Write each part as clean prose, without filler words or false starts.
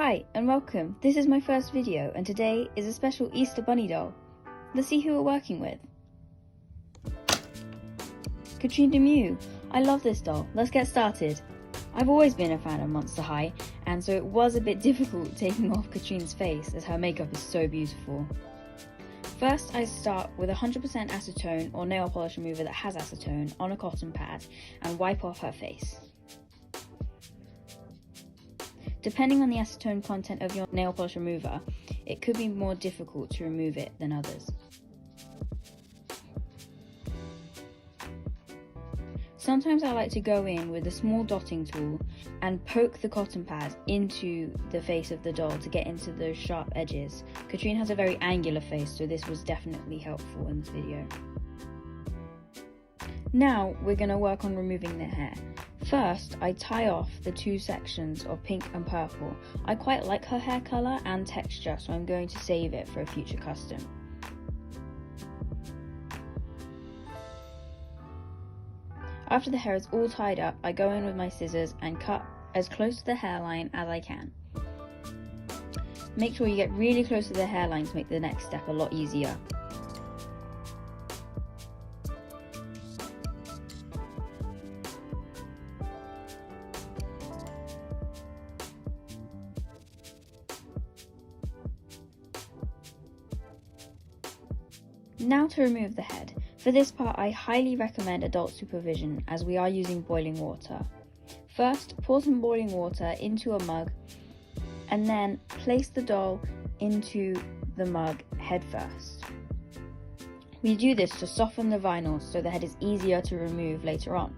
Hi and welcome. This is my first video and today is a special Easter bunny doll. Let's see who we're working with. Katrine Demew. I love this doll. Let's get started. I've always been a fan of Monster High, and so it was a bit difficult taking off Katrine's face as her makeup is so beautiful. First, I start with 100% acetone or nail polish remover that has acetone on a cotton pad and wipe off her face. Depending on the acetone content of your nail polish remover, it could be more difficult to remove it than others. Sometimes I like to go in with a small dotting tool and poke the cotton pad into the face of the doll to get into those sharp edges. Katrine has a very angular face, so this was definitely helpful in this video. Now we're going to work on removing the hair. First, I tie off the two sections of pink and purple. I quite like her hair colour and texture, so I'm going to save it for a future custom. After the hair is all tied up, I go in with my scissors and cut as close to the hairline as I can. Make sure you get really close to the hairline to make the next step a lot easier. Now to remove the head. For this part, I highly recommend adult supervision as we are using boiling water. First, pour some boiling water into a mug and then place the doll into the mug head first. We do this to soften the vinyl so the head is easier to remove later on.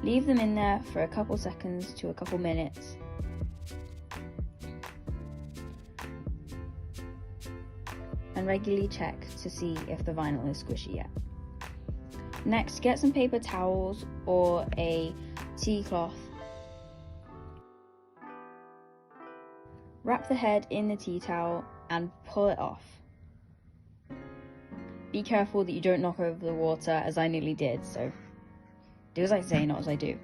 Leave them in there for a couple seconds to a couple minutes. And regularly check to see if the vinyl is squishy yet. Next, get some paper towels or a tea cloth. Wrap the head in the tea towel and pull it off. Be careful that you don't knock over the water, as I nearly did, so do as I say, not as I do.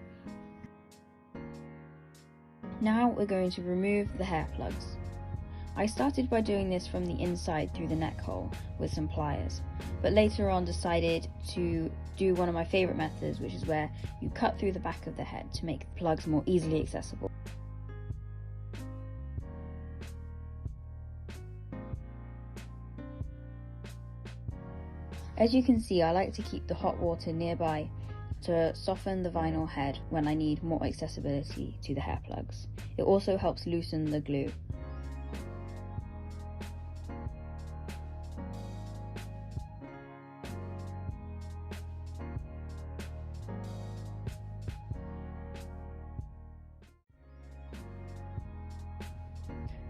Now we're going to remove the hair plugs. I started by doing this from the inside through the neck hole with some pliers, but later on decided to do one of my favourite methods, which is where you cut through the back of the head to make the plugs more easily accessible. As you can see, I like to keep the hot water nearby to soften the vinyl head when I need more accessibility to the hair plugs. It also helps loosen the glue.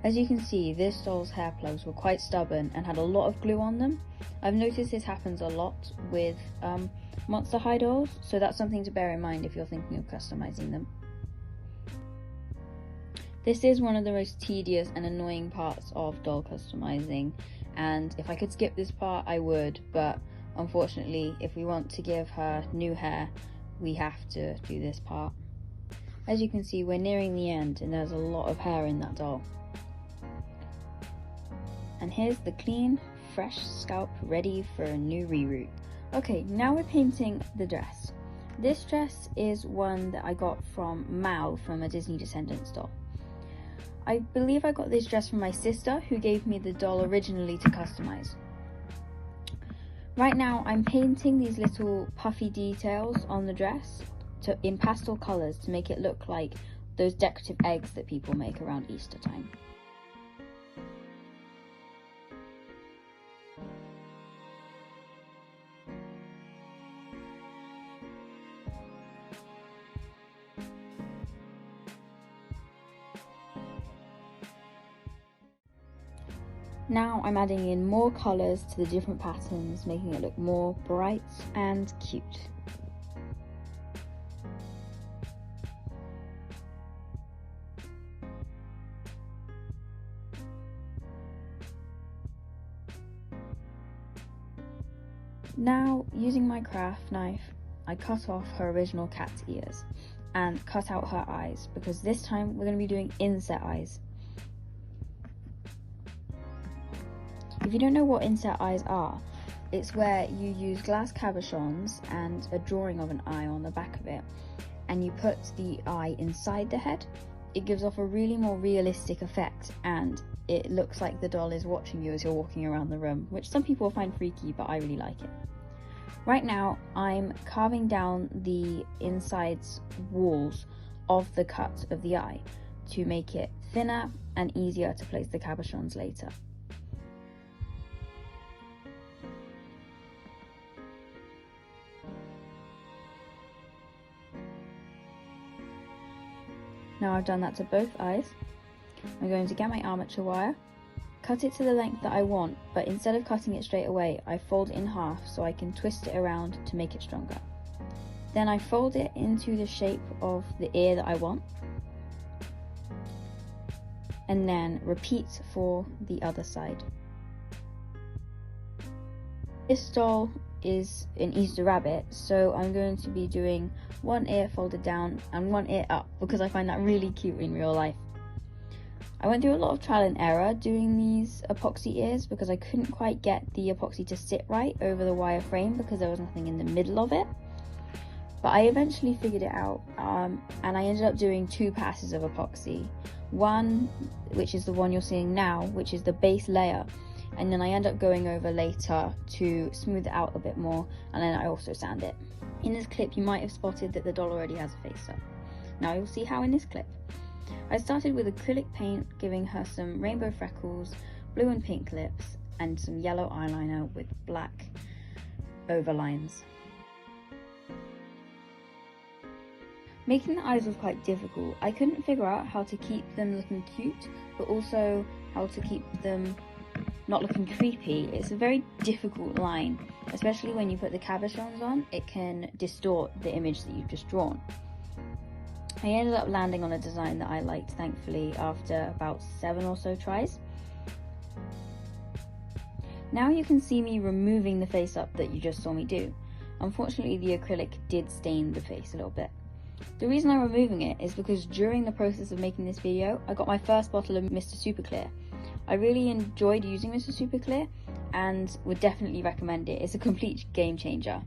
As you can see, this doll's hair plugs were quite stubborn and had a lot of glue on them. I've noticed this happens a lot with Monster High dolls, so that's something to bear in mind if you're thinking of customizing them. This is one of the most tedious and annoying parts of doll customizing, and if I could skip this part I would, but unfortunately if we want to give her new hair we have to do this part. As you can see, we're nearing the end and there's a lot of hair in that doll. And here's the clean, fresh scalp ready for a new reroute. Okay, now we're painting the dress. This dress is one that I got from Mal from a Disney Descendants doll. I believe I got this dress from my sister, who gave me the doll originally to customize. Right now I'm painting these little puffy details on the dress in pastel colours to make it look like those decorative eggs that people make around Easter time. Now I'm adding in more colours to the different patterns, making it look more bright and cute. Now, using my craft knife, I cut off her original cat's ears. and cut out her eyes, because this time we're going to be doing inset eyes. If you don't know what inset eyes are, it's where you use glass cabochons and a drawing of an eye on the back of it, and you put the eye inside the head. It gives off a really more realistic effect, and it looks like the doll is watching you as you're walking around the room, which some people find freaky, but I really like it. Right now, I'm carving down the insides walls of the cut of the eye to make it thinner and easier to place the cabochons later. Now I've done that to both eyes, I'm going to get my armature wire, cut it to the length that I want, but instead of cutting it straight away, I fold it in half so I can twist it around to make it stronger. Then I fold it into the shape of the ear that I want, and then repeat for the other side. This doll is an Easter rabbit, so I'm going to be doing one ear folded down and one ear up because I find that really cute in real life. I went through a lot of trial and error doing these epoxy ears because I couldn't quite get the epoxy to sit right over the wire frame because there was nothing in the middle of it. But I eventually figured it out, and I ended up doing 2 passes of epoxy. One, which is the one you're seeing now, which is the base layer, and then I end up going over later to smooth it out a bit more, and then I also sand it. In this clip you might have spotted that the doll already has a face up. Now you'll see how in this clip. I started with acrylic paint, giving her some rainbow freckles, blue and pink lips, and some yellow eyeliner with black overlines. Making the eyes was quite difficult. I couldn't figure out how to keep them looking cute, but also how to keep them not looking creepy. It's a very difficult line, especially when you put the cabochons on. It can distort the image that you've just drawn. I ended up landing on a design that I liked, thankfully, after about 7 or so tries. Now you can see me removing the face up that you just saw me do. Unfortunately, the acrylic did stain the face a little bit. The reason I'm removing it is because during the process of making this video, I got my first bottle of Mr. Super Clear. I really enjoyed using Mr. Super Clear and would definitely recommend it. It's a complete game changer.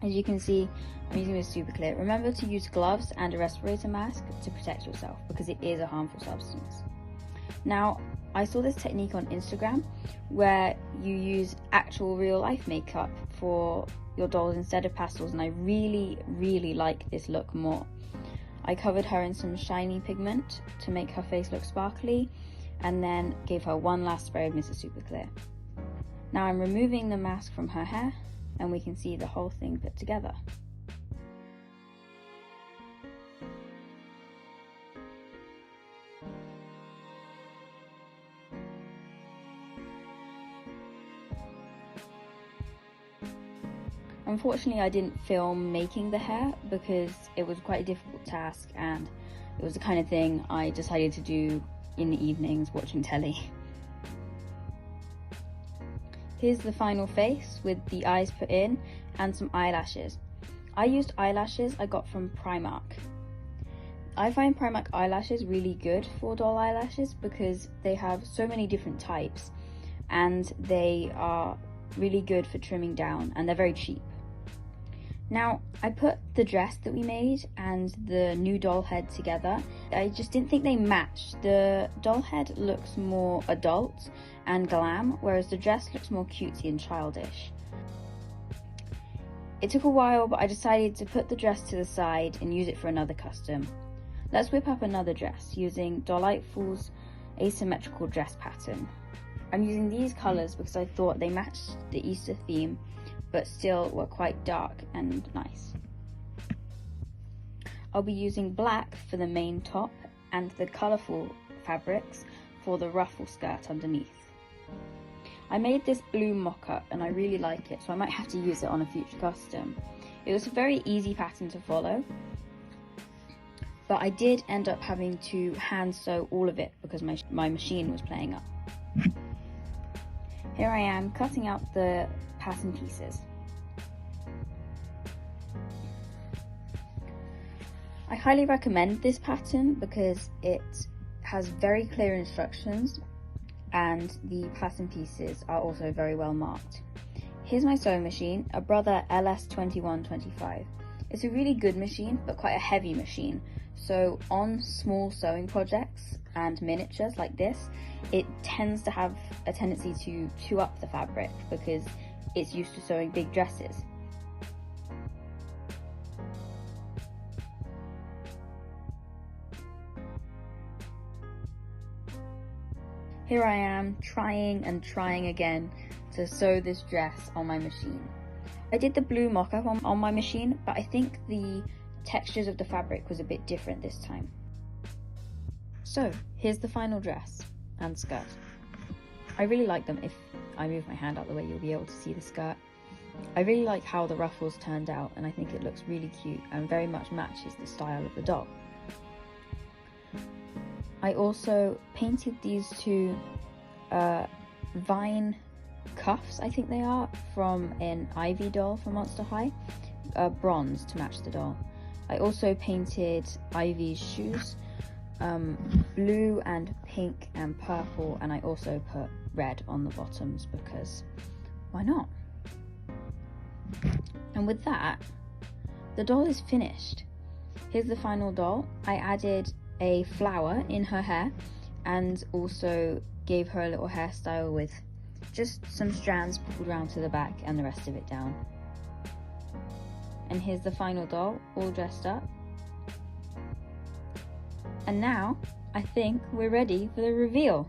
As you can see, I'm using Mr. Super Clear. Remember to use gloves and a respirator mask to protect yourself because it is a harmful substance. Now, I saw this technique on Instagram where you use actual real life makeup for your dolls instead of pastels, and I really like this look more. I covered her in some shiny pigment to make her face look sparkly, and then gave her one last spray of Mr. Super Clear. Now I'm removing the mask from her hair, and we can see the whole thing put together. Unfortunately, I didn't film making the hair because it was quite a difficult task, and it was the kind of thing I decided to do in the evenings watching telly. Here's the final face with the eyes put in and some eyelashes. I used eyelashes I got from Primark. I find Primark eyelashes really good for doll eyelashes because they have so many different types and they are really good for trimming down, and they're very cheap. Now, I put the dress that we made and the new doll head together. I just didn't think they matched. The doll head looks more adult and glam, whereas the dress looks more cutesy and childish. It took a while, but I decided to put the dress to the side and use it for another custom. Let's whip up another dress using Dolliteful's asymmetrical dress pattern. I'm using these colours because I thought they matched the Easter theme, but still were quite dark and nice. I'll be using black for the main top and the colourful fabrics for the ruffle skirt underneath. I made this blue mock-up and I really like it, so I might have to use it on a future custom. It was a very easy pattern to follow, but I did end up having to hand sew all of it because my machine was playing up. Here I am cutting out the pattern pieces. I highly recommend this pattern because it has very clear instructions and the pattern pieces are also very well marked. Here's my sewing machine, a Brother LS2125. It's a really good machine, but quite a heavy machine. So on small sewing projects and miniatures like this, it tends to have a tendency to chew up the fabric because it's used to sewing big dresses. Here I am trying and trying again to sew this dress on my machine. I did the blue mock-up on my machine, but I think the textures of the fabric was a bit different this time. So here's the final dress and skirt. I really like them. If I move my hand out the way, you'll be able to see the skirt. I really like how the ruffles turned out, and I think it looks really cute and very much matches the style of the doll. I also painted these two vine cuffs, I think they are, from an Ivy doll from Monster High, bronze to match the doll. I also painted Ivy's shoes, blue and pink and purple, and I also put red on the bottoms because why not? And with that, the doll is finished. Here's the final doll. I added a flower in her hair and also gave her a little hairstyle with just some strands pulled around to the back and the rest of it down. And here's the final doll, all dressed up. And now I think we're ready for the reveal.